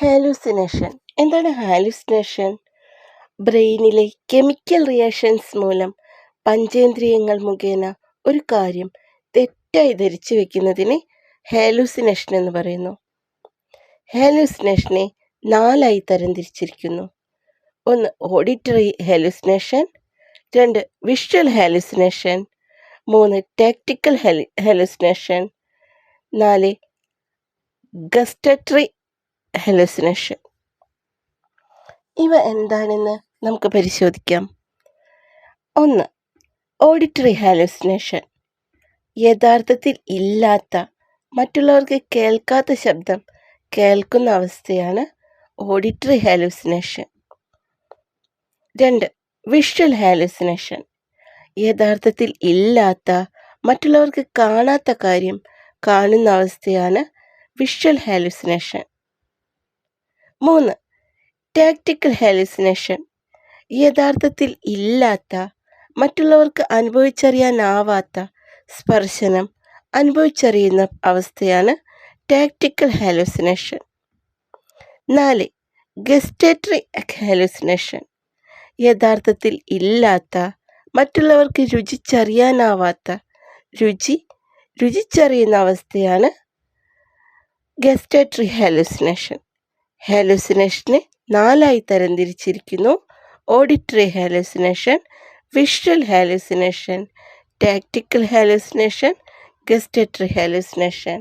Hallucination. എന്താണ് hallucination? ബ്രെയിനിലെ chemical reactions മൂലം പഞ്ചേന്ദ്രിയങ്ങൾ മുഖേന ഒരു കാര്യം തെറ്റായി ധരിച്ചു വെക്കുന്നതിനെ ഹാലൂസിനേഷൻ എന്ന് പറയുന്നു. ഹാലൂസിനേഷനെ 4 തരംതിരിച്ചിരിക്കുന്നു. 1 auditory hallucination, 2 visual hallucination, 3 tactical hallucination, 4 gustatory hallucination. ഇവ എന്താണെന്ന് നമുക്ക് പരിശോധിക്കാം. 1 ഓഡിറ്ററി ഹാലൂസിനേഷൻ. യഥാർത്ഥത്തിൽ ഇല്ലാത്ത, മറ്റുള്ളവർക്ക് കേൾക്കാത്ത ശബ്ദം കേൾക്കുന്ന അവസ്ഥയാണ് ഓഡിറ്ററി ഹാലൂസിനേഷൻ. 2 visual hallucination. യഥാർത്ഥത്തിൽ ഇല്ലാത്ത, മറ്റുള്ളവർക്ക് കാണാത്ത കാര്യം കാണുന്ന അവസ്ഥയാണ് വിഷ്വൽ ഹാലൂസിനേഷൻ. 3 tactical hallucination. യഥാർത്ഥത്തിൽ ഇല്ലാത്ത, മറ്റുള്ളവർക്ക് അനുഭവിച്ചറിയാനാവാത്ത സ്പർശനം അനുഭവിച്ചറിയുന്ന അവസ്ഥയാണ് ടാക്റ്റിക്കൽ ഹാലൂസിനേഷൻ. 4 gustatory hallucination. യഥാർത്ഥത്തിൽ ഇല്ലാത്ത, മറ്റുള്ളവർക്ക് രുചിച്ചറിയാനാവാത്ത രുചിച്ചറിയുന്ന അവസ്ഥയാണ് ഗസ്റ്റേറ്ററി ഹാലൂസിനേഷൻ. ഹാലൂസിനേഷനെ 4 തരംതിരിച്ചിരിക്കുന്നു. Auditory hallucination, visual hallucination, tactical hallucination, gustatory hallucination.